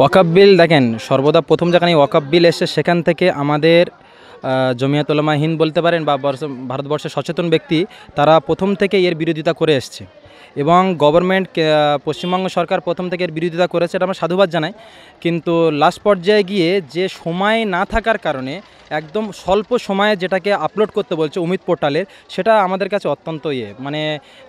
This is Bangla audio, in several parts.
ওয়াকফ বিল দেখেন সর্বদা প্রথম যেখানে ওয়াকফ বিল এসে সেখান থেকে আমাদের জমিয়াত উলামা হিন্দ বলতে পারেন বা ভারতবর্ষের সচেতন ব্যক্তি তারা প্রথম থেকে এর বিরোধিতা করে এসছে এবং গভর্নমেন্ট পশ্চিমবঙ্গ সরকার প্রথম থেকে এর বিরোধিতা করেছে, এটা আমরা সাধুবাদ জানাই। কিন্তু লাস্ট পর্যায়ে গিয়ে যে সময় না থাকার কারণে একদম স্বল্প সময়ে যেটাকে আপলোড করতে বলছে উমিদ পোর্টালের, সেটা আমাদের কাছে অত্যন্ত মানে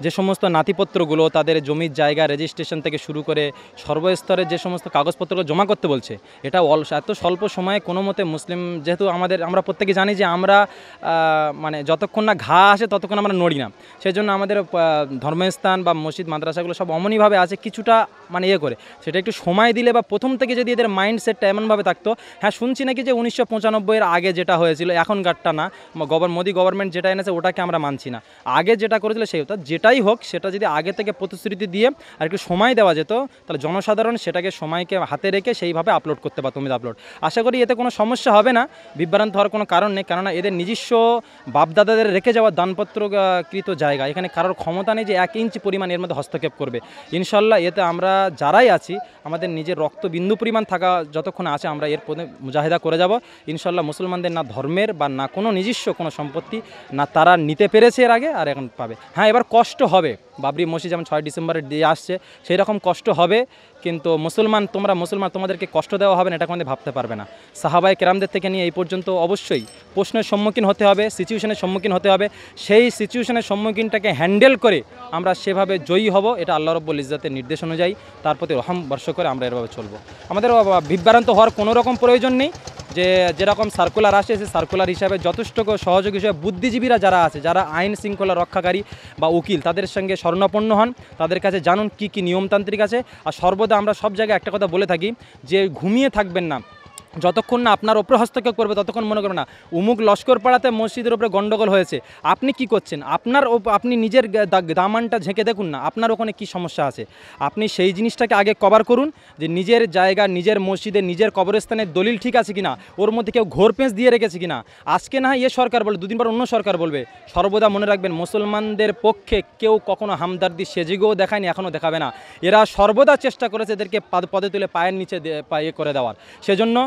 যে সমস্ত নাতিপত্রগুলো তাদের জমির জায়গা রেজিস্ট্রেশন থেকে শুরু করে সর্বস্তরে যে সমস্ত কাগজপত্রগুলো জমা করতে বলছে, এটা এত স্বল্প সময়ে কোনো মতে মুসলিম, যেহেতু আমরা প্রত্যেকে জানি যে আমরা মানে যতক্ষণ না ঘা আসে ততক্ষণ আমরা নড়ি না, সেই জন্য আমাদের ধর্মস্থান বা মসজিদ মাদ্রাসাগুলো সব অমনইভাবে আছে কিছুটা মানে করে, সেটা একটু সময় দিলে বা প্রথম থেকে যদি এদের মাইন্ডসেটটা এমনভাবে থাকতো। হ্যাঁ, শুনছি নাকি যে 1995-এর আগে যেটা হয়েছিল এখনকারটা না, মোদি গভর্নমেন্ট যেটা এনেছে ওটাকে আমরা মানছি না, আগে যেটা করেছিল সেই হতো। যেটাই হোক সেটা যদি আগে থেকে প্রতিশ্রুতি দিয়ে আর একটু সময় দেওয়া যেত, তাহলে জনসাধারণ সেটাকে সময়কে হাতে রেখে সেইভাবে আপলোড করতে পারতো উমিদ আপলোড। আশা করি এতে কোনো সমস্যা হবে না, বিভ্রান্ত হওয়ার কোনো কারণ নেই, কেননা এদের নিজস্ব বাপদাদাদের রেখে যাওয়া দানপত্রকৃত জায়গা, এখানে কারোর ক্ষমতা নেই যে 1 ইঞ্চি পরিমাণ এর মধ্যে হস্তক্ষেপ করবে। ইনশাল্লাহ এতে আমরা যারাই আছি আমাদের নিজের রক্তবিন্দু পরিমাণ থাকা যতক্ষণ আছে আমরা এর পথে মুজাহিদা করে যাব ইনশাল্লাহ। মুসলমানদের না ধর্মের বা না কোনো নিজস্ব কোনো সম্পত্তি না তারা নিতে পেরেছে এর আগে, আর এখন পাবে। হ্যাঁ, এবার কষ্ট হবে, বাবরি মসজিদ যেমন 6 ডিসেম্বরের দিয়ে আসছে সেই রকম কষ্ট হবে, কিন্তু মুসলমান তোমাদেরকে কষ্ট দেওয়া হবে না এটা কোনোদিন ভাবতে পারবে না। সাহাবায়ে কেরামদের থেকে নিয়ে এই পর্যন্ত অবশ্যই প্রশ্নের সম্মুখীন হতে হবে, সিচুয়েশনের সম্মুখীন হতে হবে, সেই সিচুয়েশনের সম্মুখীনটাকে হ্যান্ডেল করে আমরা সেভাবে জয়ী হব, এটা আল্লাহ রাব্বুল ইজ্জতের নির্দেশ অনুযায়ী তার প্রতি রহম বর্ষ করে আমরা এভাবে চলব। আমাদের বিভ্রান্ত হওয়ার কোনো রকম প্রয়োজন নেই, যে যেরকম সার্কুলার আসে সেই সার্কুলার হিসাবে যথেষ্ট সহযোগী হিসেবে বুদ্ধিজীবীরা যারা আছে, যারা আইন শৃঙ্খলা রক্ষাকারী বা উকিল, তাদের সঙ্গে শরণাপন্ন হন, তাদের কাছে জানুন কী কী নিয়মতান্ত্রিক আছে। আর সর্বদা আমরা সব জায়গায় একটা কথা বলে থাকি যে ঘুমিয়ে থাকবেন না, যতক্ষণ না আপনার ওপরে হস্তক্ষেপ করবে ততক্ষণ মনে করবে না উমুক লস্কর পাড়াতে মসজিদের ওপরে গন্ডগোল হয়েছে, আপনি কি করছেন, আপনি নিজের দামানটা ঝেঁকে দেখুন না আপনার ওখানে কি সমস্যা আছে। আপনি সেই জিনিসটাকে আগে কভার করুন যে নিজের জায়গা, নিজের মসজিদে, নিজের কবরস্থানের দলিল ঠিক আছে কিনা, ওর মধ্যে কেউ ঘোর পেঁচ দিয়ে রেখেছে কিনা। আজকে না হয় সরকার বলবে, দুদিন পর অন্য সরকার বলবে, সর্বদা মনে রাখবেন মুসলমানদের পক্ষে কেউ কখনো হামদার্দি সেজিগেও দেখায়নি, এখনও দেখাবে না। এরা সর্বদা চেষ্টা করেছে এদেরকে পদে তুলে পায়ের নিচে ইয়ে করে দেওয়ার। সেজন্য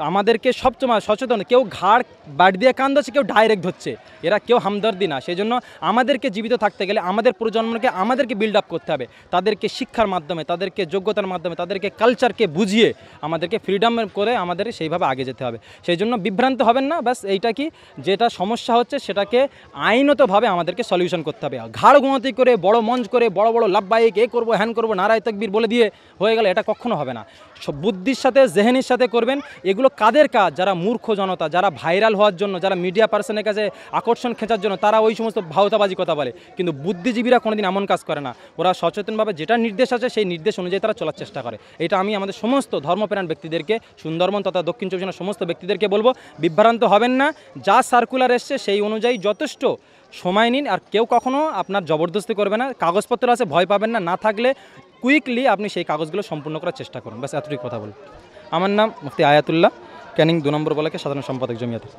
আমাদেরকে সবসময় সচেতন, কেউ ঘাড় বাড়ি দিয়ে কান ধরছে, কেউ ডাইরেক্ট ধরছে, এরা কেউ হামদর্দি না। সেই জন্য আমাদেরকে জীবিত থাকতে গেলে আমাদের প্রজন্মকে আমাদেরকে বিল্ড আপ করতে হবে, তাদেরকে শিক্ষার মাধ্যমে, তাদেরকে যোগ্যতার মাধ্যমে, তাদেরকে কালচারকে বুঝিয়ে আমাদেরকে ফ্রিডম করে আমাদের সেইভাবে আগে যেতে হবে। সেই জন্য বিভ্রান্ত হবেন না, ব্যাস এইটা কি যেটা সমস্যা হচ্ছে সেটাকে আইনতভাবে আমাদেরকে সলিউশন করতে হবে। ঘাড় ঘুমাতি করে বড় মঞ্চ করে বড় বড় লাভবাহিক এ করবো হ্যান করবো নারায় তাকবীর বলে দিয়ে হয়ে গেলে এটা কখনো হবে না। সব বুদ্ধির সাথে জেহেনির সাথে করবেন। এগুলো কাদের কাজ? যারা মূর্খ জনতা, যারা ভাইরাল হওয়ার জন্য, যারা মিডিয়া পার্সনের কাছে আকর্ষণ খেঁচার জন্য তারা ওই সমস্ত ভাওতাবাজি কথা বলে, কিন্তু বুদ্ধিজীবীরা কোনোদিন এমন কাজ করে না। ওরা সচেতনভাবে যেটা নির্দেশ আছে সেই নির্দেশ অনুযায়ী তারা চলার চেষ্টা করে। এটা আমি আমাদের সমস্ত ধর্মপ্রাণ ব্যক্তিদেরকে, সুন্দরবন তথা দক্ষিণ চব্বিশ পরগনার সমস্ত ব্যক্তিদেরকে বলবো, বিভ্রান্ত হবেন না। যা সার্কুলার এসছে সেই অনুযায়ী যথেষ্ট সময় নিন, আর কেউ কখনো আপনার জবরদস্তি করবে না। কাগজপত্র আছে, ভয় পাবেন না, না থাকলে কুইকলি আপনি সেই কাগজগুলো সম্পূর্ণ করার চেষ্টা করুন। ব্যাস এতটুকু কথা বলুন। আমার নাম মুফতি আয়াতুল্লাহ, ক্যানিং 2 নম্বর ব্লকের সাধারণ সম্পাদক জমিয়তের।